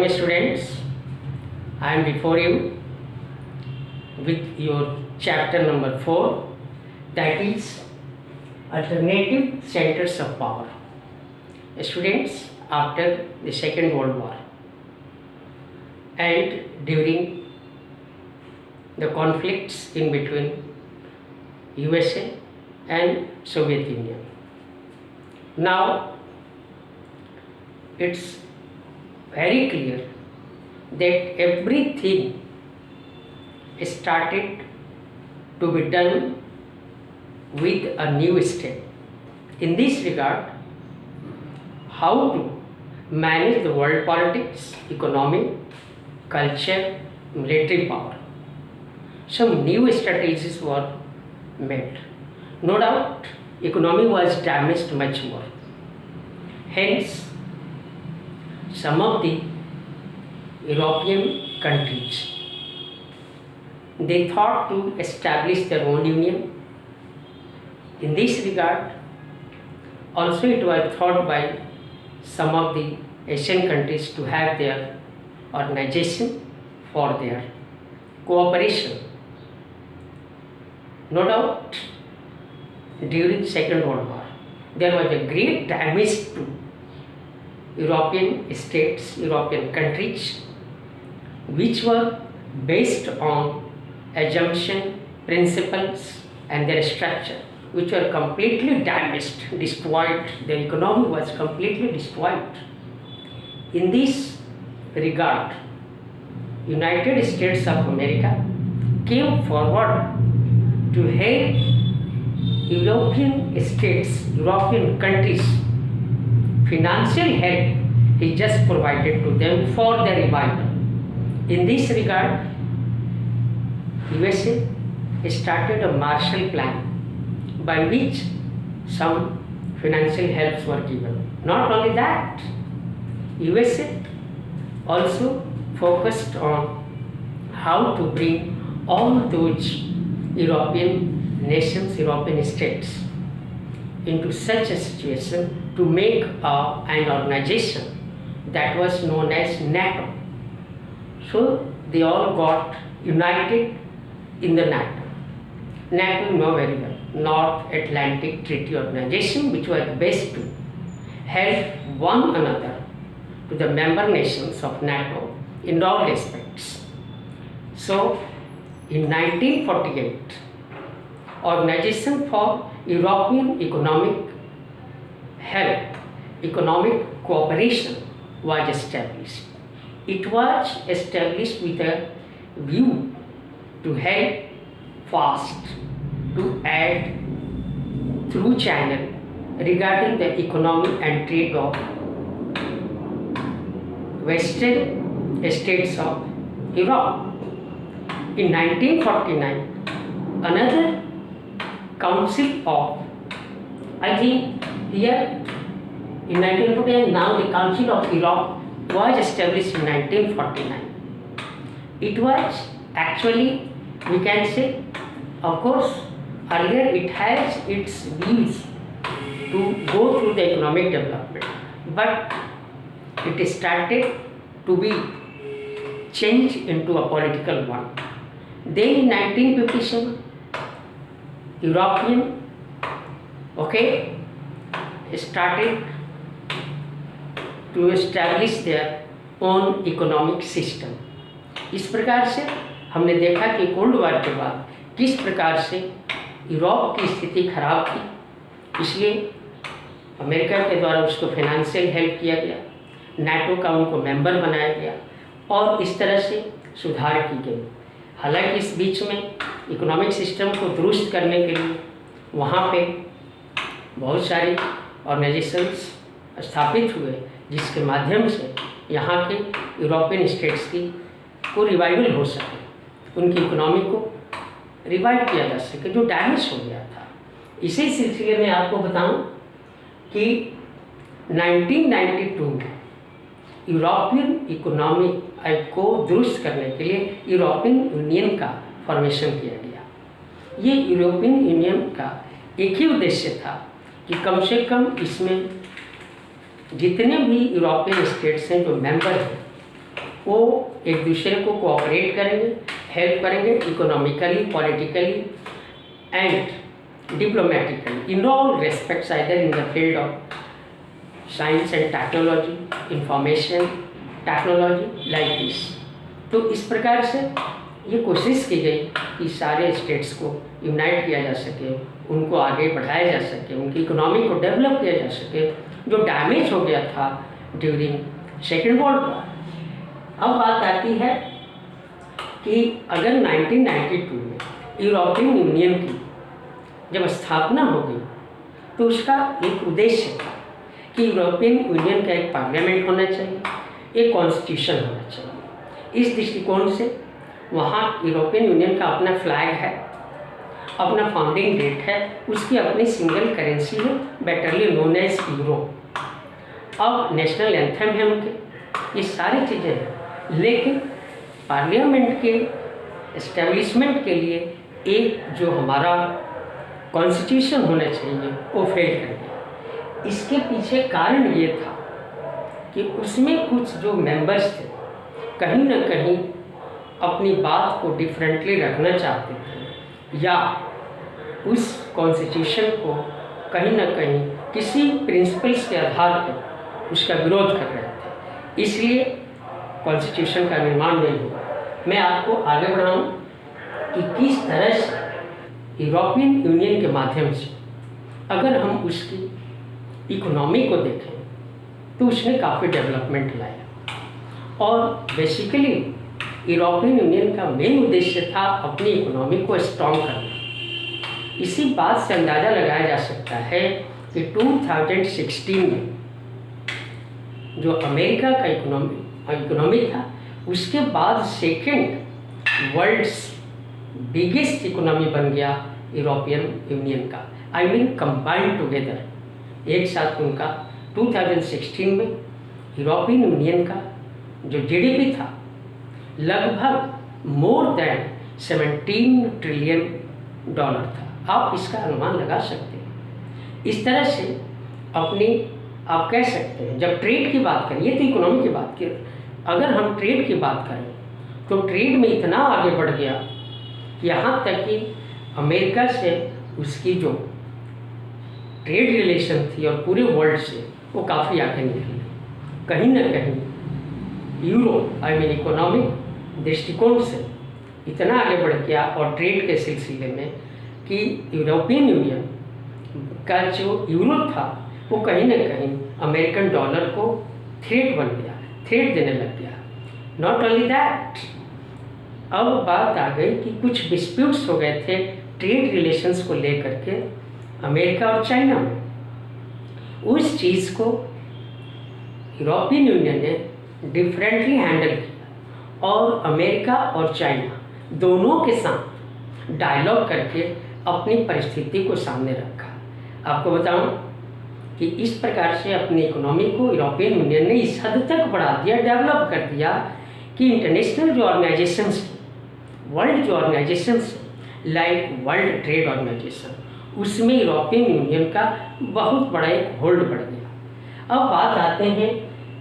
morning, students. I am before you with your chapter number 4, that is alternative centers of power. Students, after the Second World War and during the conflicts in between USA and Soviet Union, now it's very clear that everything started to be done with a new step. In this regard, how to manage the world politics, economy, culture, military power. Some new strategies were made. No doubt, economy was damaged much more. Hence, some of the European countries, they thought to establish their own union. In this regard, also it was thought by some of the Asian countries to have their organization for their cooperation. No doubt, during Second World War, there was a great damage to European states, European countries, which were based on assumption, principles and their structure, which were completely damaged, destroyed. Their economy was completely destroyed. In this regard, United States of America came forward to help European states, European countries. Financial help he just provided to them for their revival. In this regard, USA started a Marshall Plan by which some financial helps were given. Not only that, USA also focused on how to bring all those European nations, European states into such a situation to make an organization that was known as NATO. So they all got united in the NATO. NATO, you know very well, North Atlantic Treaty Organization, which was based to help one another to the member nations of NATO in all respects. So in 1948, Organization for European Economic Help, Economic Cooperation was established. It was established with a view to help fast, to add through channel regarding the economy and trade of Western states of Europe. In 1949, another Council of, I think here in 1949, now the Council of Europe was established in 1949. It was actually, we can say, of course, earlier it has its views to go through the economic development, but it started to be changed into a political one. Then in 1957, European started to establish their own economic system. इस प्रकार से हमने देखा कि cold war के बाद किस प्रकार से यूरोप की स्थिति खराब थी, इसलिए अमेरिका के द्वारा उसको फाइनेंशियल हेल्प किया गया, नाटो का उनको मेंबर बनाया गया और इस तरह से सुधार की गई। हालांकि इस बीच में इकोनॉमिक सिस्टम को दुरुस्त करने के लिए वहाँ पे बहुत सारे ऑर्गेनाइजेशंस स्थापित हुए, जिसके माध्यम से यहाँ के यूरोपियन स्टेट्स को रिवाइवल हो सके, उनकी इकोनॉमी को रिवाइव किया जा सके जो डैमेज हो गया था। इसी सिलसिले में आपको बताऊं कि 1992 में यूरोपियन इकोनॉमी को दुरुस्त करने के लिए यूरोपियन यूनियन का फॉर्मेशन किया गया। ये यूरोपियन यूनियन का एक ही उद्देश्य था कि कम से कम इसमें जितने भी यूरोपियन स्टेट्स हैं जो मेंबर हैं वो एक दूसरे को कोऑपरेट करेंगे, हेल्प करेंगे economically, politically and diplomatically in all respects, either in the field of science and technology, information technology, like this. तो इस प्रकार से ये कोशिश की गई कि सारे स्टेट्स को यूनाइट किया जा सके, उनको आगे बढ़ाया जा सके, उनकी इकोनॉमी को डेवलप किया जा सके, जो डैमेज हो गया था ड्यूरिंग सेकेंड वर्ल्ड वॉर। अब बात आती है कि अगर 1992 में यूरोपियन यूनियन की जब स्थापना हो गई तो उसका एक उद्देश्य था कि यूरोपियन यूनियन का एक पार्लियामेंट होना चाहिए, एक कॉन्स्टिट्यूशन होना चाहिए। इस दृष्टिकोण से वहाँ यूरोपियन यूनियन का अपना फ्लैग है, अपना फाउंडिंग डेट है, उसकी अपनी सिंगल करेंसी है, बेटरली नोन एज यूरो। अब नेशनल एंथम है उनके, ये सारी चीज़ें हैं, लेकिन पार्लियामेंट के एस्टेब्लिशमेंट के लिए एक जो हमारा कॉन्स्टिट्यूशन होना चाहिए वो फेल कर गया। इसके पीछे कारण ये था कि उसमें कुछ जो मेंबर्स थे कहीं ना कहीं अपनी बात को डिफरेंटली रखना चाहते थे, या उस कॉन्स्टिट्यूशन को कहीं ना कहीं किसी प्रिंसिपल्स के आधार पर उसका विरोध कर रहे थे, इसलिए कॉन्स्टिट्यूशन का निर्माण नहीं हुआ। मैं आपको आगे बढ़ाऊं कि किस तरह से यूरोपियन यूनियन के माध्यम से अगर हम उसकी इकोनॉमी को देखें तो उसने काफ़ी डेवलपमेंट लाया, और बेसिकली यूरोपियन यूनियन का मेन उद्देश्य था अपनी इकोनॉमी को स्ट्रॉन्ग करना। इसी बात से अंदाज़ा लगाया जा सकता है कि 2016 में जो अमेरिका का इकोनॉमी था, उसके बाद सेकेंड वर्ल्ड्स बिगेस्ट इकोनॉमी बन गया यूरोपियन यूनियन का, आई मीन कंबाइंड टुगेदर। एक साथ उनका 2016 में यूरोपियन यूनियन का जो जीडीपी था लगभग मोर देन 17 ट्रिलियन डॉलर था। आप इसका अनुमान लगा सकते हैं। इस तरह से अपनी आप कह सकते हैं, जब ट्रेड की बात करें, ये तो इकोनॉमी की बात की, अगर हम ट्रेड की बात करें तो ट्रेड में इतना आगे बढ़ गया, यहाँ तक कि अमेरिका से उसकी जो ट्रेड रिलेशन थी और पूरे वर्ल्ड से वो काफ़ी आगे निकल गई। कहीं ना कहीं यूरो आई मीन इकोनॉमिक दृष्टिकोण से इतना आगे बढ़ गया और ट्रेड के सिलसिले में कि यूरोपियन यूनियन का जो यूरो था वो कहीं ना कहीं अमेरिकन डॉलर को थ्रेट बन गया, थ्रेट देने लग गया। नॉट ओनली दैट, अब बात आ गई कि कुछ डिस्प्यूट्स हो गए थे ट्रेड रिलेशंस को लेकर के अमेरिका और चाइना में। उस चीज़ को यूरोपियन यूनियन ने डिफरेंटली हैंडल किया और अमेरिका और चाइना दोनों के साथ डायलॉग करके अपनी परिस्थिति को सामने रखा। आपको बताऊं कि इस प्रकार से अपनी इकोनॉमी को यूरोपियन यूनियन ने इस हद तक बढ़ा दिया, डेवलप कर दिया कि इंटरनेशनल जो ऑर्गेनाइजेशंस, वर्ल्ड जो organisations like World Trade Organisation, उसमें यूरोपियन यूनियन का बहुत बड़ा एक होल्ड बढ़ गया। अब बात आते हैं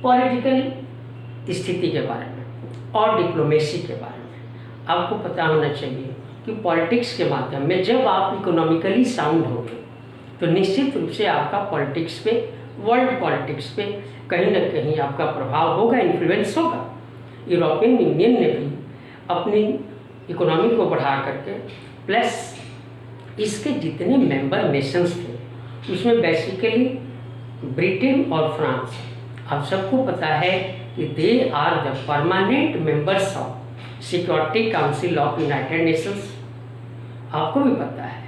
पॉलिटिकल स्थिति के बारे में और डिप्लोमेसी के बारे में। आपको पता होना चाहिए कि पॉलिटिक्स के माध्यम में जब आप इकोनॉमिकली साउंड होंगे तो निश्चित रूप से आपका पॉलिटिक्स पे, वर्ल्ड पॉलिटिक्स पे कहीं ना कहीं आपका प्रभाव होगा, इन्फ्लुएंस होगा। यूरोपियन यूनियन ने भी अपनी इकोनॉमी को बढ़ा करके, प्लस इसके जितने मेंबर नेशंस थे उसमें बेसिकली ब्रिटेन और फ्रांस, आप सबको पता है कि they are the permanent members of Security Council of United Nations, आपको भी पता है।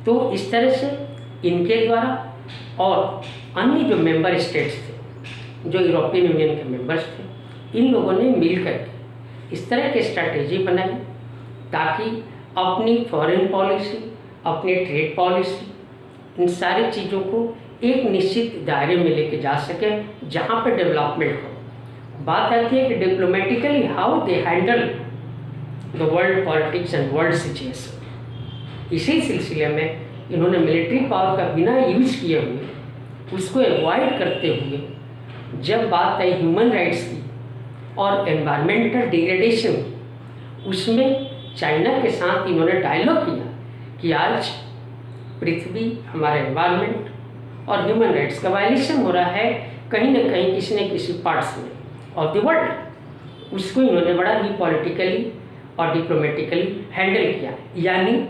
तो इस तरह से इनके द्वारा और अन्य जो मेंबर स्टेट्स थे, जो यूरोपियन यूनियन के मेंबर्स थे, इन लोगों ने मिल करके इस तरह की स्ट्रैटेजी बनाई ताकि अपनी फॉरेन पॉलिसी, अपनी ट्रेड पॉलिसी, इन सारी चीज़ों को एक निश्चित दायरे में लेके जा सके जहाँ पे डेवलपमेंट हो। बात आती है कि diplomatically how they handle the world politics and world situation. इसी सिलसिले में इन्होंने मिलिट्री पावर का बिना यूज किए हुए, उसको अवॉइड करते हुए, जब बात आई ह्यूमन राइट्स की और एनवायरमेंटल डिग्रेडेशन की, उसमें चाइना के साथ इन्होंने डायलॉग किया कि आज पृथ्वी, हमारा एनवायरमेंट और ह्यूमन राइट्स का वायलेशन हो रहा है कहीं ना कहीं, किसी न किसी पार्ट्स में ऑफ द वर्ल्ड। उसको इन्होंने बड़ा ही पॉलिटिकली और डिप्लोमेटिकली हैंडल किया, यानी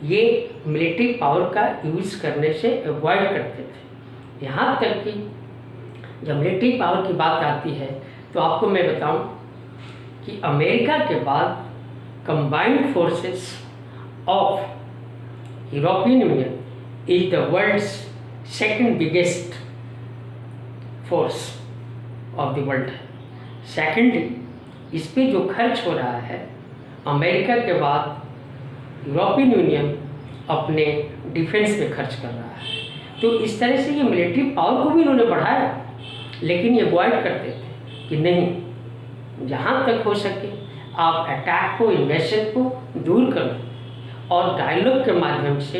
ये मिलिट्री पावर का यूज़ करने से अवॉइड करते थे। यहाँ तक कि जब मिलिट्री पावर की बात आती है तो आपको मैं बताऊं कि अमेरिका के बाद combined forces of European Union is the world's second biggest force of the world है। सेकेंडली इस पे जो खर्च हो रहा है, अमेरिका के बाद यूरोपियन यूनियन अपने डिफेंस में खर्च कर रहा है। तो इस तरह से ये मिलिट्री पावर को भी इन्होंने बढ़ाया, लेकिन ये अवॉइड करते थे कि नहीं, जहाँ तक हो सके आप अटैक को, इन्वेशन को दूर करो और डायलॉग के माध्यम से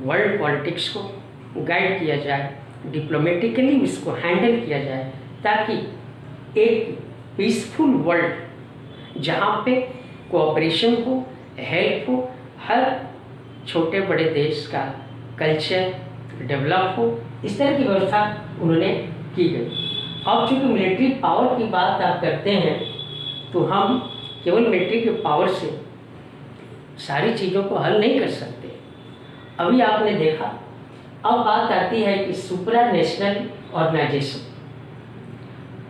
वर्ल्ड पॉलिटिक्स को गाइड किया जाए, डिप्लोमेटिकली इसको हैंडल किया जाए, ताकि एक पीसफुल वर्ल्ड जहाँ पे कोऑपरेशन हो, हेल्प हो, हर छोटे बड़े देश का कल्चर डेवलप हो, इस तरह की व्यवस्था उन्होंने की गई। अब चूँकि मिलिट्री पावर की बात आप करते हैं तो हम केवल मिलिट्री के पावर से सारी चीज़ों को हल नहीं कर सकते। अभी आपने देखा, अब बात आती है कि सुप्रा नेशनल ऑर्गेनाइजेशन।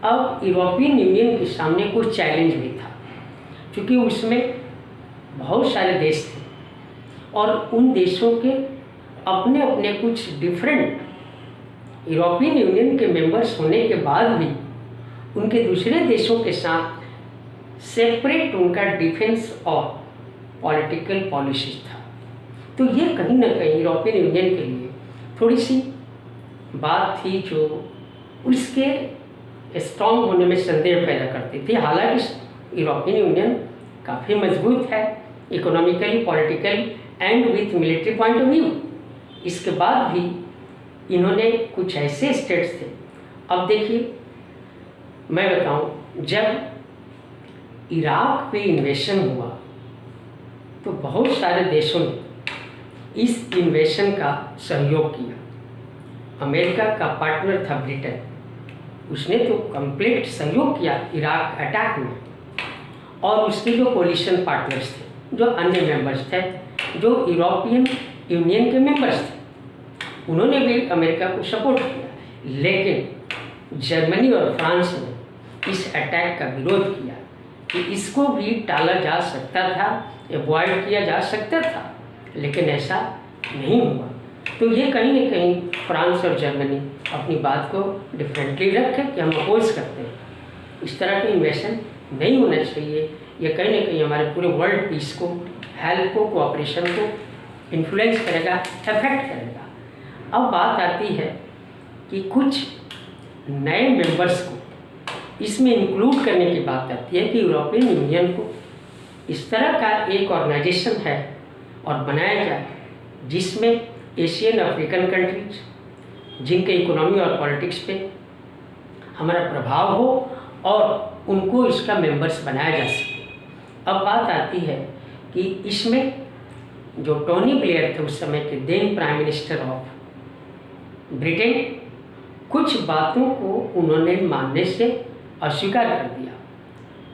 अब यूरोपियन यूनियन के सामने कुछ चैलेंज भी था, क्योंकि उसमें बहुत सारे देश थे और उन देशों के अपने अपने कुछ डिफरेंट, यूरोपियन यूनियन के मेंबर्स होने के बाद भी उनके दूसरे देशों के साथ सेपरेट उनका डिफेंस और पॉलिटिकल पॉलिसीज था। तो ये कहीं ना कहीं यूरोपियन यूनियन के लिए थोड़ी सी बात थी जो उसके स्ट्रॉन्ग होने में संदेह पैदा करती थी। हालांकि यूरोपियन यूनियन काफ़ी मजबूत है economically, politically and with military point of view. इसके बाद भी इन्होंने कुछ ऐसे स्टेट्स थे, अब देखिए मैं बताऊं, जब इराक पे इन्वेशन हुआ तो बहुत सारे देशों ने इस इन्वेशन का सहयोग किया। अमेरिका का पार्टनर था ब्रिटेन, उसने तो कंप्लीट सहयोग किया इराक अटैक में, और उसके जो कोलिशन पार्टनर्स थे, जो अन्य मेंबर्स थे, जो यूरोपियन यूनियन के मेंबर्स थे, उन्होंने भी अमेरिका को सपोर्ट किया। लेकिन जर्मनी और फ्रांस ने इस अटैक का विरोध किया कि इसको भी टाला जा सकता था, अवॉइड किया जा सकता था, लेकिन ऐसा नहीं हुआ। तो ये कहीं ना कहीं फ्रांस और जर्मनी अपनी बात को डिफरेंटली रखे कि हम अपोज करते हैं, इस तरह की इन्वेशन नहीं होना चाहिए। ये कहीं ना कहीं हमारे पूरे वर्ल्ड पीस को, हेल्प को, कोऑपरेशन को इन्फ्लुएंस करेगा, अफेक्ट करेगा। अब बात आती है कि कुछ नए मेंबर्स को इसमें इंक्लूड करने की बात आती है कि यूरोपियन यूनियन को इस तरह का एक ऑर्गेनाइजेशन है और बनाया जाए जिसमें एशियन अफ्रीकन कंट्रीज, जिनके इकोनॉमी और पॉलिटिक्स पे हमारा प्रभाव हो, और उनको इसका मेंबर्स बनाया जा सके। अब बात आती है कि इसमें जो टोनी ब्लेयर थे उस समय के then prime minister of Britain, कुछ बातों को उन्होंने मानने से अस्वीकार कर दिया,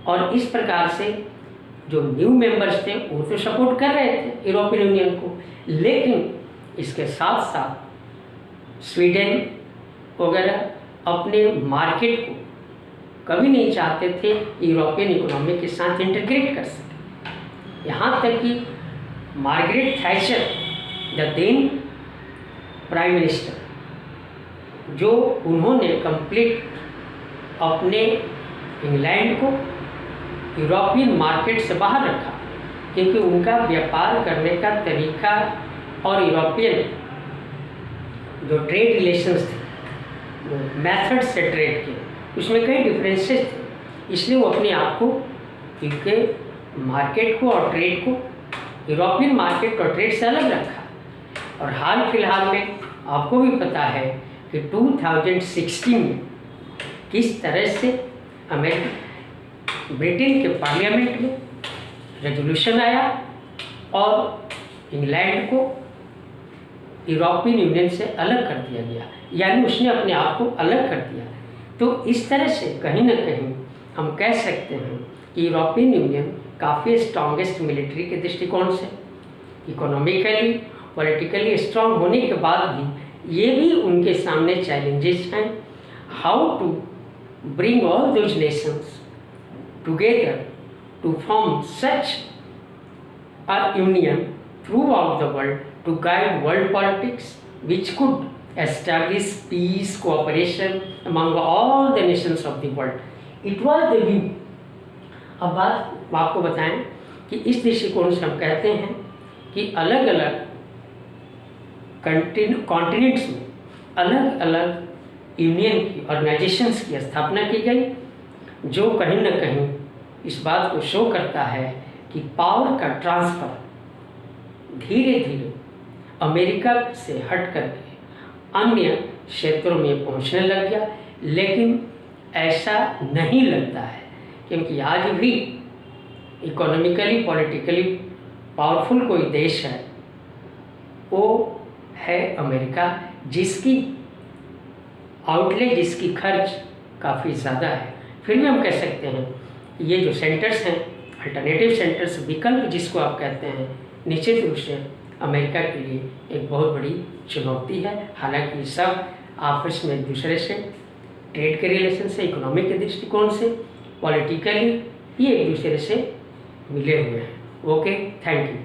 और इस प्रकार से जो न्यू मेंबर्स थे वो तो सपोर्ट कर रहे थे यूरोपियन यूनियन को, लेकिन इसके साथ साथ स्वीडन वगैरह अपने मार्केट को कभी नहीं चाहते थे यूरोपियन इकोनॉमी के साथ इंटीग्रेट कर सके। यहाँ तक कि Margaret Thatcher, the then prime minister, जो उन्होंने कंप्लीट अपने इंग्लैंड को यूरोपियन मार्केट से बाहर रखा, क्योंकि उनका व्यापार करने का तरीका और यूरोपियन जो ट्रेड रिलेशंस थे, वो मेथड से ट्रेड के, उसमें कई डिफरेंसेस थे। इसलिए वो अपने आप को, क्योंकि मार्केट को और ट्रेड को, यूरोपियन मार्केट और ट्रेड से अलग रखा। और हाल फिलहाल में आपको भी पता है कि 2016 में किस तरह से ब्रिटेन के पार्लियामेंट में रेजोल्यूशन आया और इंग्लैंड को यूरोपियन यूनियन से अलग कर दिया गया, यानी उसने अपने आप को अलग कर दिया। तो इस तरह से कहीं ना कहीं हम कह सकते हैं कि यूरोपियन यूनियन काफ़ी स्ट्रॉन्गेस्ट मिलिट्री के दृष्टिकोण से, इकोनॉमिकली पॉलिटिकली स्ट्रांग होने के बाद भी ये भी उनके सामने चैलेंजेस हैं, how to bring all those nations together to form such a union throughout the world to guide world politics which could establish peace, cooperation among all the nations of the world. It was the view. अब बात आपको बताएं कि इस दृष्टिकोण से हम कहते हैं कि अलग अलग कॉन्टिनेंट्स में अलग अलग यूनियन की ऑर्गेनाइजेशंस की स्थापना की गई, जो कहीं ना कहीं इस बात को शो करता है कि पावर का ट्रांसफ़र धीरे धीरे अमेरिका से हट करके अन्य क्षेत्रों में पहुंचने लग गया। लेकिन ऐसा नहीं लगता है, क्योंकि आज भी इकोनॉमिकली पॉलिटिकली पावरफुल कोई देश है वो है अमेरिका, जिसकी आउटले, जिसकी खर्च काफ़ी ज़्यादा है। फिर भी हम कह सकते हैं ये जो सेंटर्स हैं, अल्टरनेटिव सेंटर्स, विकल्प जिसको आप कहते हैं, निश्चित रूप से अमेरिका के लिए एक बहुत बड़ी चुनौती है। हालांकि सब आपस में एक दूसरे से ट्रेड के रिलेशन से, इकोनॉमिक के दृष्टिकोण से, पॉलिटिकली ये एक दूसरे से मिले हुए हैं। Okay, thank you.